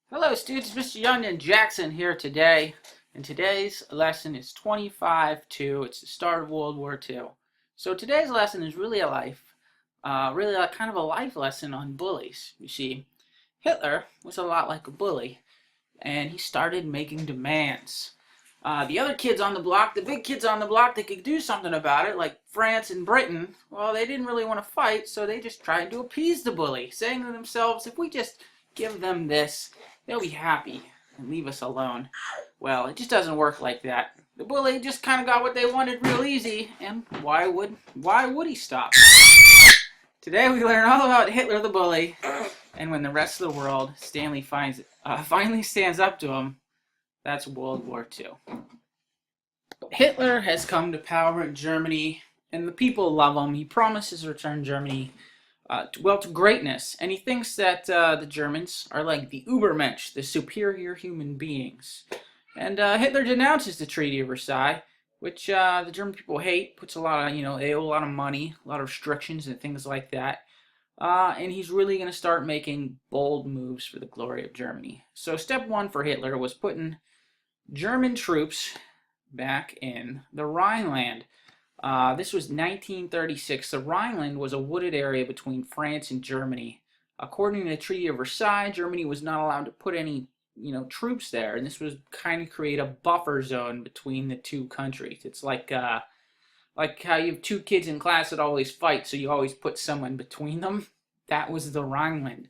Hello students, Mr. Youngden Jackson here today, and today's lesson is 25-2. It's the start of World War II. So today's lesson is really a kind of a life lesson on bullies. You see, Hitler was a lot like a bully, and he started making demands. The other kids on the block, the big kids on the block, they could do something about it, like France and Britain. Well, they didn't really want to fight, so they just tried to appease the bully, saying to themselves, if we just give them this, they'll be happy and leave us alone. Well, it just doesn't work like that. The bully just kind of got what they wanted real easy, and why would he stop? Today we learn all about Hitler the bully, and when the rest of the world finally stands up to him. That's World War II. Hitler has come to power in Germany, and the people love him. He promises to return Germany to greatness, and he thinks that the Germans are like the Übermensch, the superior human beings. And Hitler denounces the Treaty of Versailles, which the German people hate. Puts a lot of, they owe a lot of money, a lot of restrictions and things like that. And he's really going to start making bold moves for the glory of Germany. So step one for Hitler was putting German troops back in the Rhineland. This was 1936. The Rhineland was a wooded area between France and Germany. According to the Treaty of Versailles, Germany was not allowed to put any, troops there, and this was kind of create a buffer zone between the two countries. It's like how you have two kids in class that always fight, so you always put someone between them. That was the Rhineland.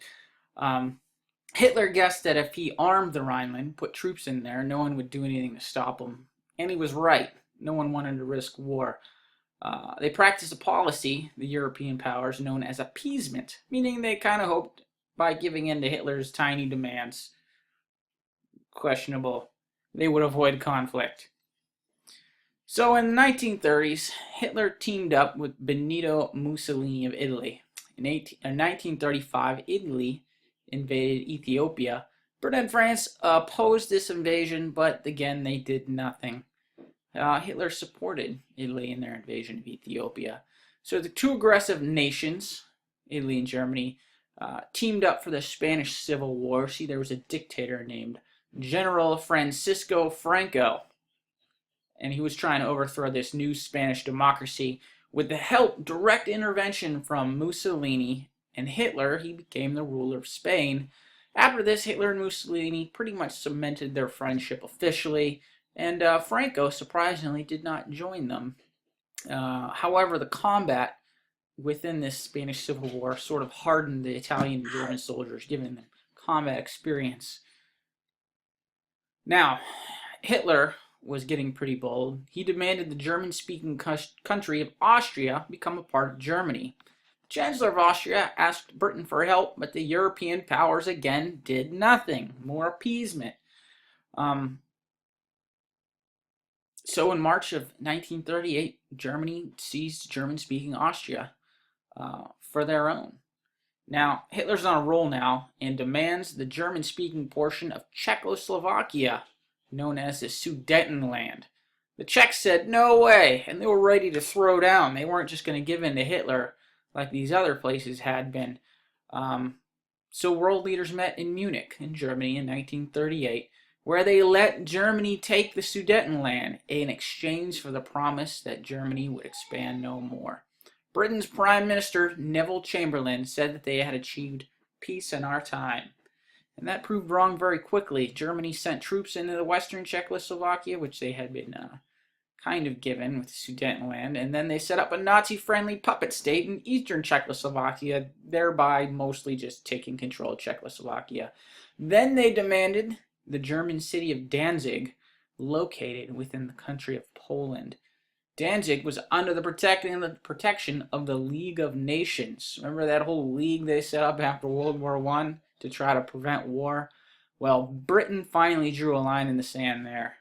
Hitler guessed that if he armed the Rhineland, put troops in there, no one would do anything to stop him. And he was right. No one wanted to risk war. They practiced a policy, the European powers, known as appeasement, meaning they kind of hoped by giving in to Hitler's tiny demands, questionable, they would avoid conflict. So in the 1930s, Hitler teamed up with Benito Mussolini of Italy. In 1935, Italy invaded Ethiopia. Britain and France opposed this invasion, but again, they did nothing. Hitler supported Italy in their invasion of Ethiopia. So the two aggressive nations, Italy and Germany, teamed up for the Spanish Civil War. See, there was a dictator named General Francisco Franco, and he was trying to overthrow this new Spanish democracy. With the help, direct intervention from Mussolini and Hitler, he became the ruler of Spain. After this, Hitler and Mussolini pretty much cemented their friendship officially, and Franco, surprisingly, did not join them. However, the combat within this Spanish Civil War sort of hardened the Italian and German soldiers, giving them combat experience. Now, Hitler was getting pretty bold. He demanded the German-speaking country of Austria become a part of Germany. The Chancellor of Austria asked Britain for help, but the European powers again did nothing. More appeasement. So in March of 1938, Germany seized German-speaking Austria for their own. Now, Hitler's on a roll now and demands the German-speaking portion of Czechoslovakia, known as the Sudetenland. The Czechs said, no way, and they were ready to throw down. They weren't just going to give in to Hitler like these other places had been. So world leaders met in Munich, in Germany, in 1938, where they let Germany take the Sudetenland in exchange for the promise that Germany would expand no more. Britain's Prime Minister, Neville Chamberlain, said that they had achieved peace in our time. And that proved wrong very quickly. Germany sent troops into the western Czechoslovakia, which they had been kind of given with the Sudetenland, and then they set up a Nazi-friendly puppet state in eastern Czechoslovakia, thereby mostly just taking control of Czechoslovakia. Then they demanded the German city of Danzig, located within the country of Poland. Danzig was under the protection of the League of Nations. Remember that whole league they set up after World War I to try to prevent war? Well, Britain finally drew a line in the sand there,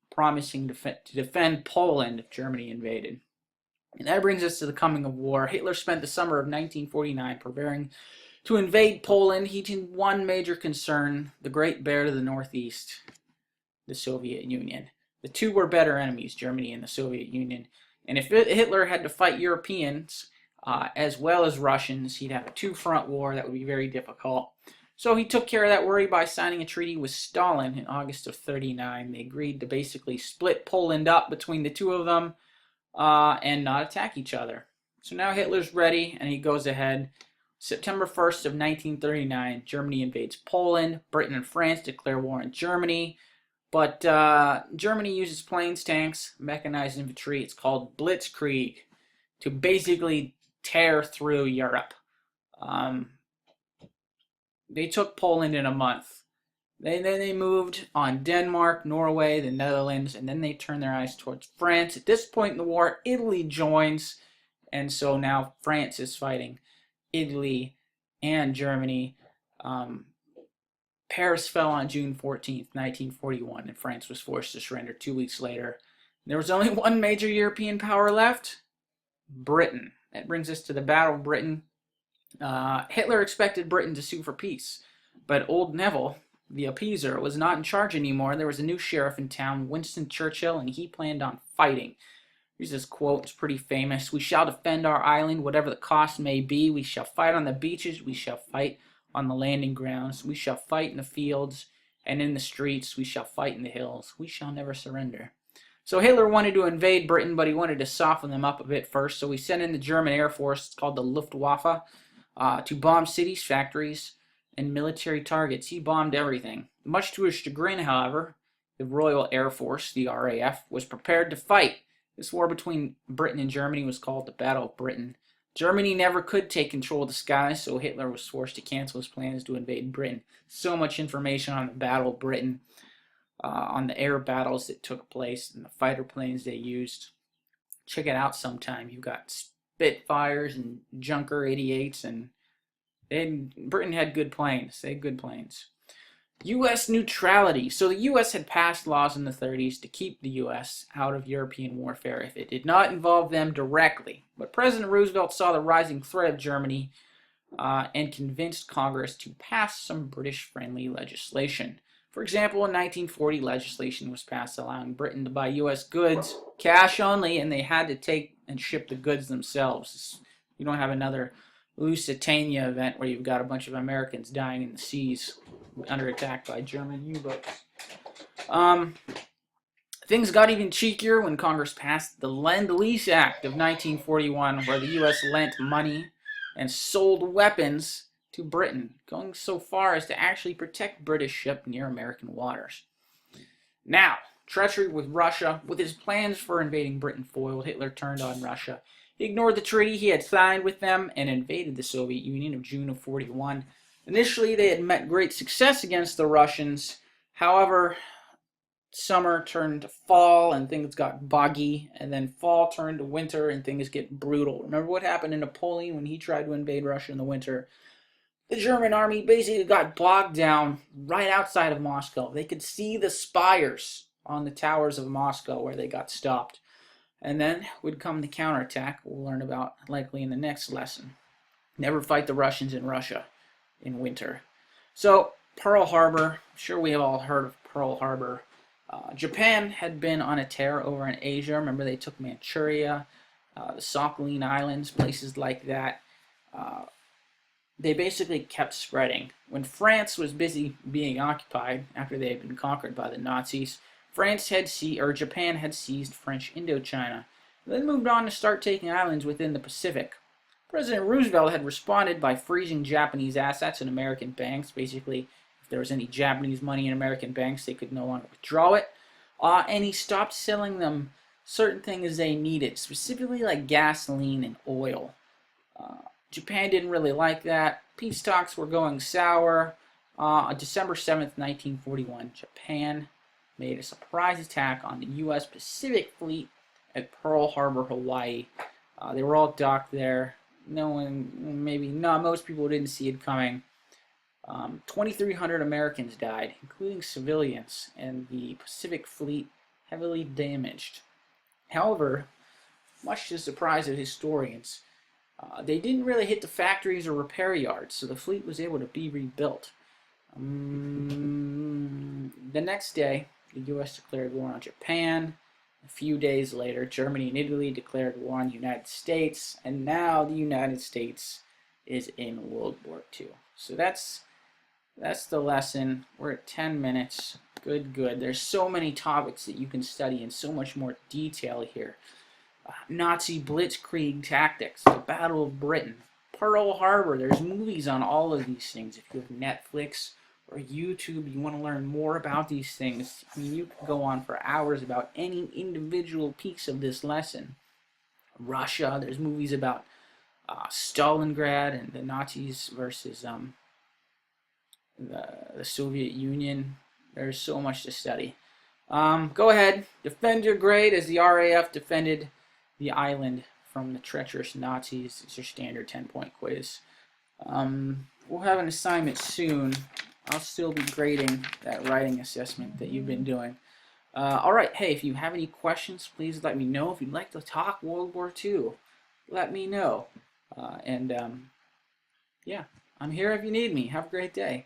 promising to defend Poland if Germany invaded. And that brings us to the coming of war. Hitler spent the summer of 1949 preparing to invade Poland. He had one major concern, the Great Bear to the northeast, the Soviet Union. The two were better enemies, Germany and the Soviet Union. And if Hitler had to fight Europeans as well as Russians, he'd have a two-front war that would be very difficult. So he took care of that worry by signing a treaty with Stalin in August of 39. They agreed to basically split Poland up between the two of them and not attack each other. So now Hitler's ready, and he goes ahead. September 1st of 1939, Germany invades Poland. Britain and France declare war on Germany. But Germany uses planes, tanks, mechanized infantry. It's called Blitzkrieg to basically tear through Europe. They took Poland in a month. Then they moved on Denmark, Norway, the Netherlands, and then they turned their eyes towards France. At this point in the war, Italy joins, and so now France is fighting Italy and Germany. Paris fell on June 14th, 1941, and France was forced to surrender 2 weeks later. There was only one major European power left, Britain. That brings us to the Battle of Britain. Hitler expected Britain to sue for peace, but old Neville, the appeaser, was not in charge anymore. There was a new sheriff in town, Winston Churchill, and he planned on fighting. Here's this quote, it's pretty famous. "We shall defend our island, whatever the cost may be. We shall fight on the beaches. We shall fight on the landing grounds. We shall fight in the fields and in the streets. We shall fight in the hills. We shall never surrender." So Hitler wanted to invade Britain, but he wanted to soften them up a bit first. So he sent in the German Air Force, it's called the Luftwaffe, to bomb cities, factories, and military targets. He bombed everything. Much to his chagrin, however, the Royal Air Force, the RAF, was prepared to fight. This war between Britain and Germany was called the Battle of Britain. Germany never could take control of the skies, so Hitler was forced to cancel his plans to invade Britain. So much information on the Battle of Britain, on the air battles that took place, and the fighter planes they used. Check it out sometime. You've got Spitfires and Junker 88s, and Britain had good planes. They had good planes. U.S. neutrality. So the U.S. had passed laws in the 30s to keep the U.S. out of European warfare if it did not involve them directly. But President Roosevelt saw the rising threat of Germany and convinced Congress to pass some British-friendly legislation. For example, in 1940, legislation was passed allowing Britain to buy U.S. goods, cash only, and they had to take and ship the goods themselves. You don't have another Lusitania event where you've got a bunch of Americans dying in the seas under attack by German U-boats. Things got even cheekier when Congress passed the Lend-Lease Act of 1941, where the U.S. lent money and sold weapons to Britain, going so far as to actually protect British ships near American waters. Now, treachery with Russia. With his plans for invading Britain foiled, Hitler turned on Russia. He ignored the treaty he had signed with them and invaded the Soviet Union of June of 41. Initially, they had met great success against the Russians. However, summer turned to fall and things got boggy, and then fall turned to winter and things get brutal. Remember what happened to Napoleon when he tried to invade Russia in the winter? The German army basically got bogged down right outside of Moscow. They could see the spires on the towers of Moscow where they got stopped. And then would come the counterattack we'll learn about likely in the next lesson. Never fight the Russians in Russia in winter. So, Pearl Harbor, I'm sure we have all heard of Pearl Harbor. Japan had been on a tear over in Asia. Remember, they took Manchuria, the Sakhalin Islands, places like that. They basically kept spreading. When France was busy being occupied after they had been conquered by the Nazis, Japan had seized French Indochina, then moved on to start taking islands within the Pacific. President Roosevelt had responded by freezing Japanese assets in American banks. Basically, if there was any Japanese money in American banks, they could no longer withdraw it. And he stopped selling them certain things they needed, specifically like gasoline and oil. Japan didn't really like that. Peace talks were going sour. On December 7th, 1941, Japan made a surprise attack on the U.S. Pacific Fleet at Pearl Harbor, Hawaii. They were all docked there. Most people didn't see it coming. 2,300 Americans died, including civilians, and the Pacific Fleet heavily damaged. However, much to the surprise of historians, they didn't really hit the factories or repair yards, so the fleet was able to be rebuilt. The next day, the U.S. declared war on Japan. A few days later, Germany and Italy declared war on the United States, and now the United States is in World War II. So that's That's the lesson. We're at 10 minutes. Good, good. There's so many topics that you can study in so much more detail here. Nazi blitzkrieg tactics, the Battle of Britain, Pearl Harbor. There's movies on all of these things. If you have Netflix or YouTube, you want to learn more about these things, I mean, you can go on for hours about any individual piece of this lesson. Russia, there's movies about Stalingrad and the Nazis versus the Soviet Union. There's so much to study. Go ahead, defend your grade as the RAF defended the island from the treacherous Nazis. It's your standard 10-point quiz. We'll have an assignment soon. I'll still be grading that writing assessment that you've been doing. Alright, hey, if you have any questions, please let me know. If you'd like to talk World War II, let me know. Yeah, I'm here if you need me. Have a great day.